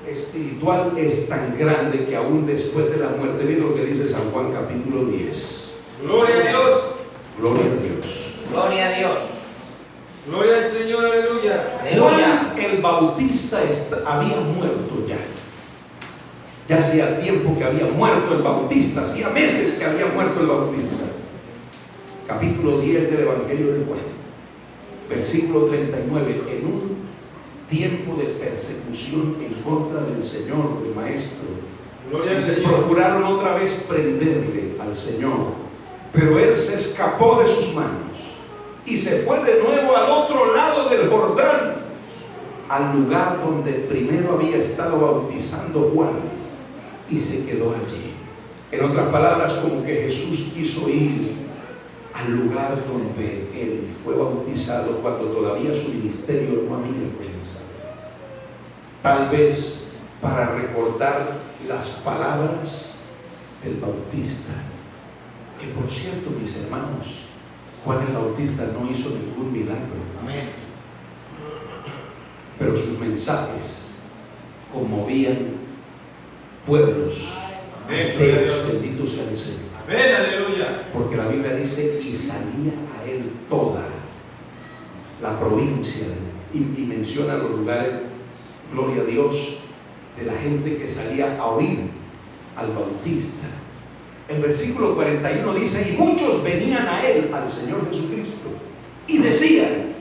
espiritual es tan grande que aún después de la muerte, miren lo que dice San Juan capítulo 10. Gloria a Dios. Gloria a Dios. Gloria a Dios. Gloria al Señor, aleluya. Aleluya. Juan el Bautista había muerto ya. Ya hacía tiempo que había muerto el Bautista, hacía meses que había muerto el Bautista. Capítulo 10 del Evangelio de Juan, versículo 39. En un tiempo de persecución en contra del Señor, del Maestro, Gloria y al se Señor. procuraron otra vez prenderle al Señor, pero él se escapó de sus manos y se fue de nuevo al otro lado del Jordán, al lugar donde primero había estado bautizando Juan, y se quedó allí. En otras palabras, como que Jesús quiso ir al lugar donde él fue bautizado cuando todavía su ministerio no había comenzado. Tal vez para recordar las palabras del Bautista, que por cierto, mis hermanos, Juan el Bautista no hizo ningún milagro, Amén. pero sus mensajes conmovían pueblos Amén, gloria a enteros. Dios. Bendito sea el Señor. Amén, aleluya. Porque la Biblia dice, y salía a él toda la provincia, y menciona los lugares, gloria a Dios, de la gente que salía a oír al Bautista. El versículo 41 dice, y muchos venían a él, al Señor Jesucristo, y decían,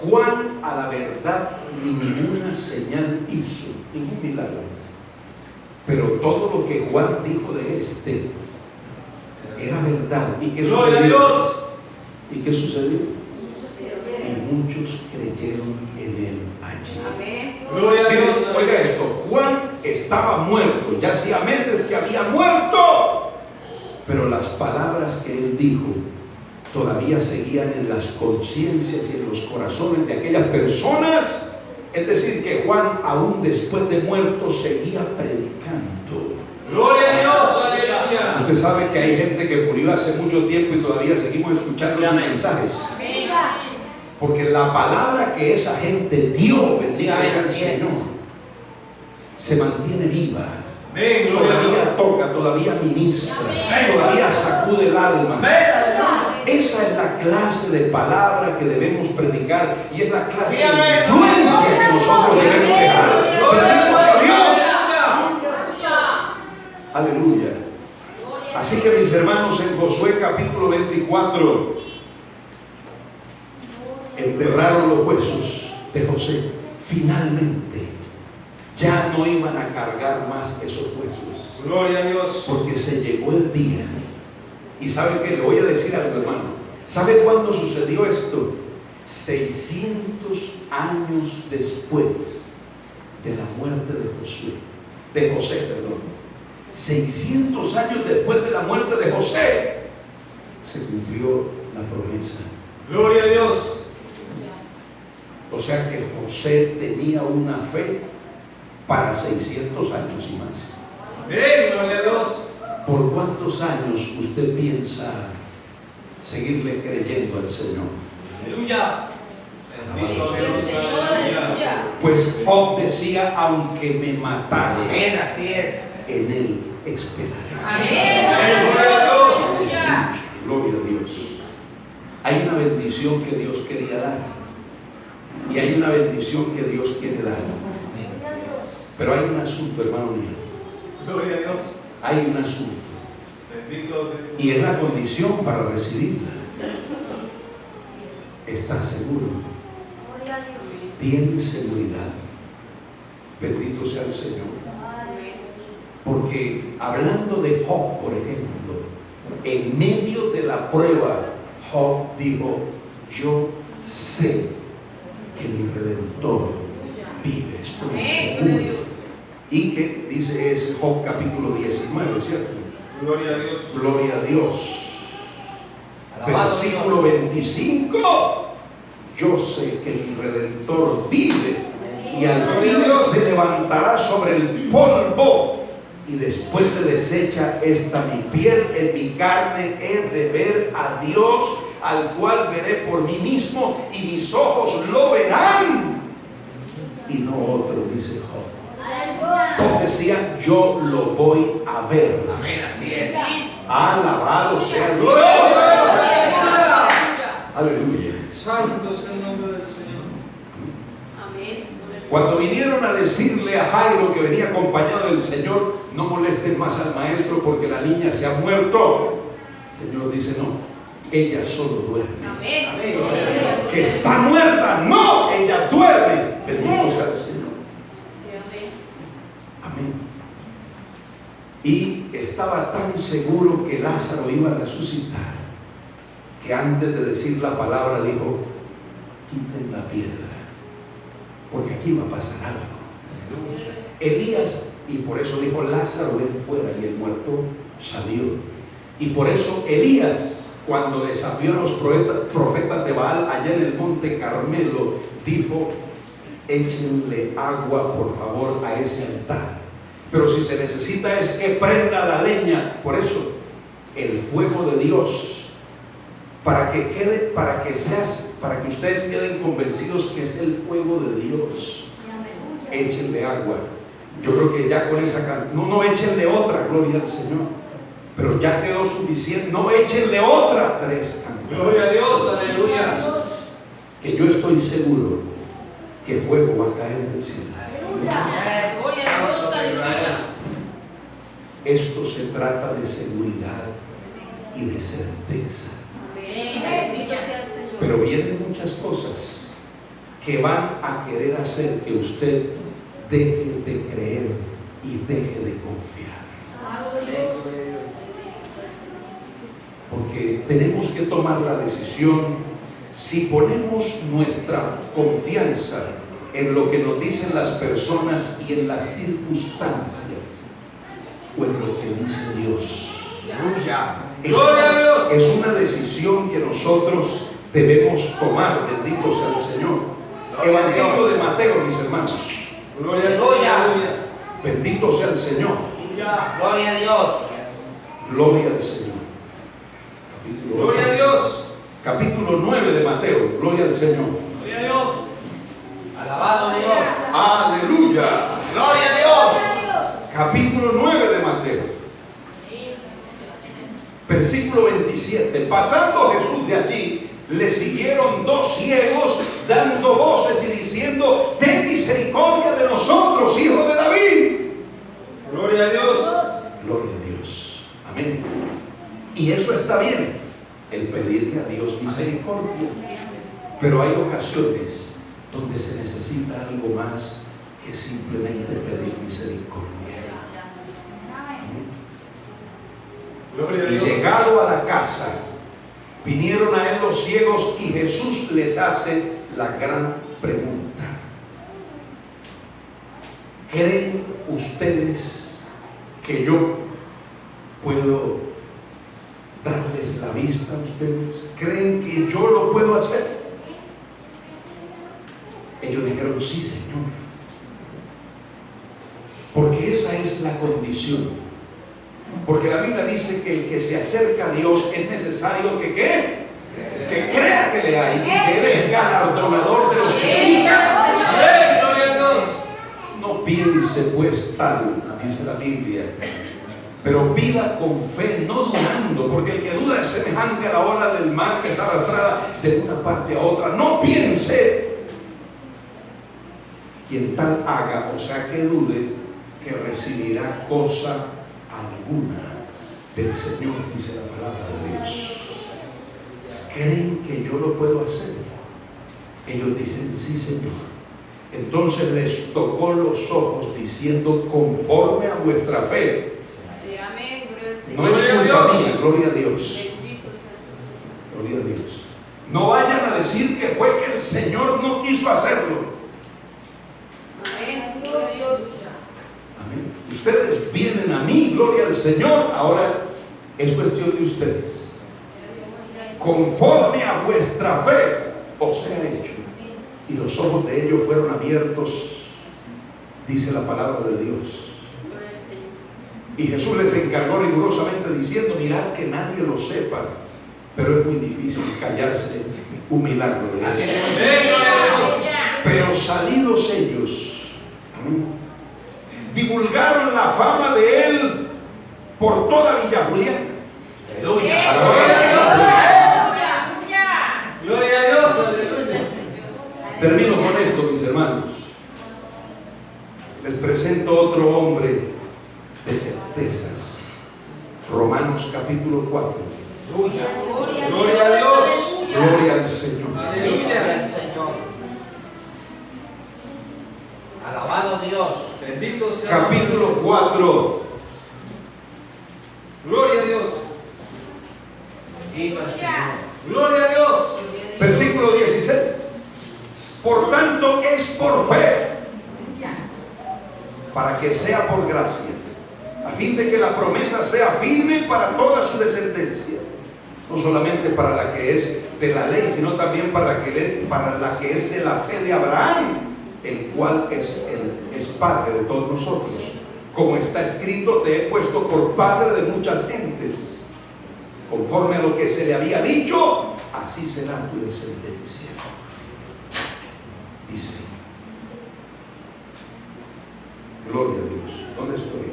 Juan a la verdad ninguna señal hizo, ningún milagro. Pero todo lo que Juan dijo de este era verdad. ¿Y qué Gloria a sucedió? Dios. ¿Y qué sucedió? Y muchos creyeron en él allí. Gloria a Miren, Dios. oiga esto, Juan estaba muerto, ya hacía meses que había muerto, pero las palabras que él dijo todavía seguían en las conciencias y en los corazones de aquellas personas. Es decir, que Juan, aún después de muerto, seguía predicando. Gloria a Dios, aleluya. Usted sabe que hay gente que murió hace mucho tiempo y todavía seguimos escuchando sus mensajes. Porque la palabra que esa gente dio, bendito sea el Señor, se mantiene viva. Amén, gloria a Dios. Todavía toca, todavía ministra, todavía sacude el alma. Esa es la clase de palabra que debemos predicar y es la clase Sí, de amén. influencia que nosotros debemos dejar. Bendito sea Dios. Aleluya. Así que mis hermanos, en Josué capítulo 24 enterraron los huesos de José. Finalmente ya no iban a cargar más esos huesos, Gloria a Dios. porque se llegó el día. Y sabe que le voy a decir algo, hermano. ¿Sabe cuándo sucedió esto? 600 años después de la muerte de José, perdón. 600 años después de la muerte de José se cumplió la promesa. Gloria a Dios. O sea que José tenía una fe para 600 años y más. Amén, gloria a Dios. ¿Por cuántos años usted piensa seguirle creyendo al Señor? Aleluya. Bendito Dios. Aleluya. Pues Job decía, aunque me matara, Amén, así es. en él esperaré. Amén, gloria a Dios. Gloria a Dios. Hay una bendición que Dios quería dar. Y hay una bendición que Dios quiere dar. Pero hay un asunto, hermano mío. Gloria a Dios. Hay un asunto. Bendito Dios. Y es la condición para recibirla. ¿Estás seguro? ¿Tienes seguridad? Bendito sea el Señor. Porque hablando de Job, por ejemplo, en medio de la prueba, Job dijo, yo sé que mi Redentor vive, estoy seguro. Y que dice es Job capítulo 19, ¿cierto? Gloria a Dios. Gloria a Dios. Alabado Versículo Dios. 25. Yo sé que mi Redentor vive y al fin se levantará sobre el polvo, y después de deshecha esta mi piel, en mi carne he de ver a Dios, al cual veré por mí mismo, y mis ojos lo verán y no otro, dice Job. Job decía, yo lo voy a ver. Amén, así es. Alabado sea Dios. Gloria a Dios. Aleluya. Santo es el nombre del Señor. Cuando vinieron a decirle a Jairo que venía acompañado del Señor, no molesten más al maestro porque la niña se ha muerto. El Señor dice, no, ella solo duerme. Que está muerta, no, ella duerme. Bendito sea el Señor. Amén. Y estaba tan seguro que Lázaro iba a resucitar, que antes de decir la palabra dijo, quiten la piedra, porque aquí va a pasar algo. Elías, y por eso dijo Lázaro, ven fuera, y el muerto salió. Y por eso Elías, cuando desafió a los profetas de Baal allá en el monte Carmelo, dijo, échenle agua por favor a ese altar. Pero si se necesita es que prenda la leña. Por eso el fuego de Dios, para que ustedes queden convencidos que es el fuego de Dios, échenle agua. Yo creo que ya con esa cantidad, no échenle otra, gloria al Señor, pero ya quedó suficiente. No échenle otra, 3 cantidades. Gloria a Dios, aleluya. Que yo estoy seguro que fuego va a caer del cielo. Esto se trata de seguridad y de certeza. Pero vienen muchas cosas que van a querer hacer que usted deje de creer y deje de confiar. Porque tenemos que tomar la decisión si ponemos nuestra confianza en lo que nos dicen las personas y en las circunstancias, o en lo que dice Dios. Aleluya. Es una decisión que nosotros debemos tomar. Bendito sea el Señor. Evangelio de Mateo, mis hermanos. Gloria a Dios. Aleluya. Bendito sea el Señor. Gloria a Dios. Gloria al Señor. Gloria a Dios. Capítulo 9 de Mateo. Gloria al Señor. Gloria a Dios. Alabado Dios. Aleluya. Gloria a Dios. Capítulo 9. Versículo 27. Pasando Jesús de allí, le siguieron dos ciegos dando voces y diciendo: ten misericordia de nosotros, hijo de David. Gloria a Dios. Gloria a Dios. Amén. Y eso está bien, el pedirle a Dios misericordia. Pero hay ocasiones donde se necesita algo más que simplemente pedir misericordia. Gloria a Y Dios. llegado a la casa, vinieron a él los ciegos y Jesús les hace la gran pregunta: ¿creen ustedes que yo puedo darles la vista a ustedes? ¿Creen que yo lo puedo hacer? Ellos dijeron: sí, Señor. Porque esa es la condición. Porque la Biblia dice que el que se acerca a Dios es necesario que ¿qué? Que crea que le hay y que Él es galardonador de los que buscan. Amén. Gloria a Dios. No piense pues tal, dice la Biblia, pero pida con fe, no dudando, porque el que duda es semejante a la ola del mar que está arrastrada de una parte a otra. No piense quien tal haga, o sea que dude, que recibirá cosa alguna del Señor, dice la palabra de Dios. ¿Creen que yo lo puedo hacer? Ellos dicen: sí, Señor. Entonces les tocó los ojos diciendo: conforme a vuestra fe. Sí, amén. No es Gloria a culpa Dios. mía, gloria a Dios. Gloria a Dios. No vayan a decir que fue que el Señor no quiso hacerlo. Amén. Gloria a Dios. Amén. Ustedes vienen a mí, gloria al Señor. Ahora es cuestión de ustedes. Conforme a vuestra fe os sea hecho. Y los ojos de ellos fueron abiertos, dice la palabra de Dios. Y Jesús les encargó rigurosamente diciendo: mirad que nadie lo sepa. Pero es muy difícil callarse un milagro de Dios. Amén. Gloria a Dios. Pero salidos ellos, amén, divulgaron la fama de él por toda Villa Juliana. Aleluya. Gloria a Dios. Aleluya. Termino con esto, mis hermanos. Les presento otro hombre de certezas. Romanos capítulo 4. Aleluya. Gloria a Dios. Gloria al Señor. Aleluya al Señor. Alabado Dios. Bendito sea. Capítulo 4. Gloria a Dios. Bendito al Señor. Gloria a Dios. Versículo 16. Por tanto es por fe, para que sea por gracia, a fin de que la promesa sea firme para toda su descendencia, no solamente para la que es de la ley, sino también para la que es de la fe de Abraham, el cual es padre de todos nosotros. Como está escrito: te he puesto por padre de muchas gentes. Conforme a lo que se le había dicho, así será tu descendencia. Dice. Gloria a Dios. ¿Dónde estoy?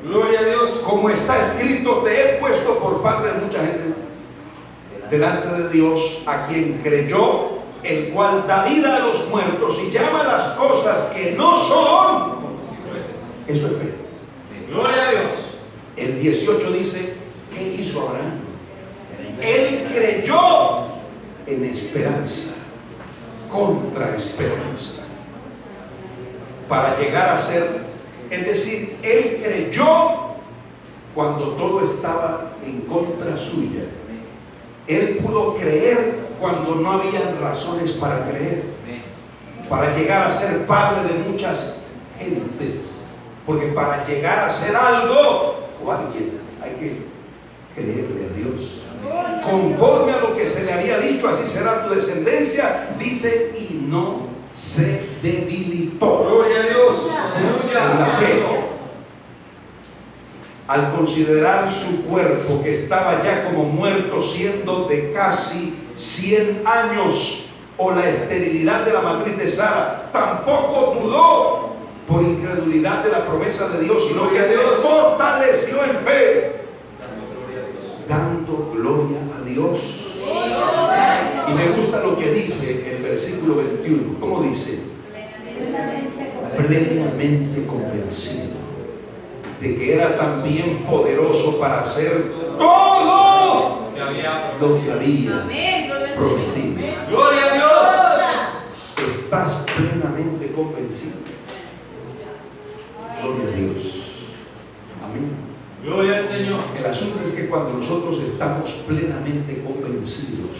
Gloria a Dios. Como está escrito: te he puesto por padre de mucha gente delante de Dios, a quien creyó, el cual da vida a los muertos y llama las cosas que no son. Eso es fe. Gloria a Dios. El 18 dice: ¿qué hizo Abraham? Él creyó en esperanza, contra esperanza, para llegar a ser, es decir, él creyó cuando todo estaba en contra suya. Él pudo creer cuando no había razones para creer, para llegar a ser padre de muchas gentes. Porque para llegar a ser algo o alguien hay que creerle a Dios. Conforme a lo que se le había dicho, así será tu descendencia, dice, y no se debilitó. Gloria a Dios. En la Aleluya. fe. Al considerar su cuerpo, que estaba ya como muerto, siendo de casi 100 años, o la esterilidad de la matriz de Sara, tampoco dudó por incredulidad de la promesa de Dios, sino que se fortaleció en fe, dando Gloria a Dios. Y me gusta lo que dice el versículo 21. ¿Cómo dice? Plenamente convencido de que era también poderoso para hacer todo Que había lo que había Amén. Gloria al prometido. Señor. ¡Gloria a Dios! Estás plenamente convencido. Gloria a Dios. Amén. ¡Gloria al Señor! El asunto es que cuando nosotros estamos plenamente convencidos,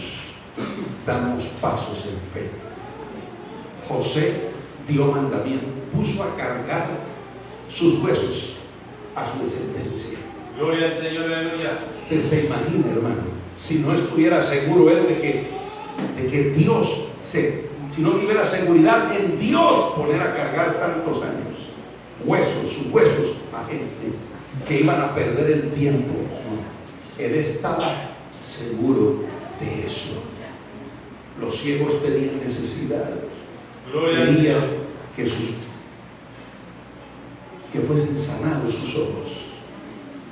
damos pasos en fe. José dio mandamiento, puso a cargar sus huesos a su descendencia. ¡Gloria al Señor! ¡Aleluya! Usted se imagina, hermano, si no estuviera seguro él de que Dios, si no tuviera seguridad en Dios, poner a cargar tantos años, sus huesos a gente que iban a perder el tiempo. No. Él estaba seguro de eso. Los ciegos tenían necesidad. ¡Gloria al Quería Señor! que fuesen sanados sus ojos.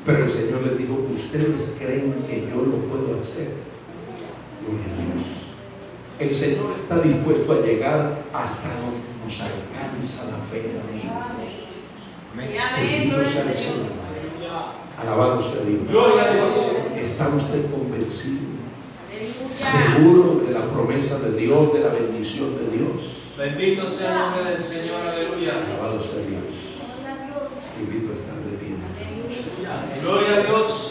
Pero el Señor les dijo: ustedes creen que yo lo puedo hacer. Gloria a Dios. El Señor está dispuesto a llegar hasta donde nos alcanza la fe. Amén. Gloria al Señor. Alabado sea Dios. ¡Gloria a Dios! ¿Está usted convencido? Aleluya. Seguro de la promesa de Dios, de la bendición de Dios. Bendito sea el nombre del Señor. ¡Aleluya! Alabado sea Dios. Te invito a estar de pie. ¡Gloria a Dios!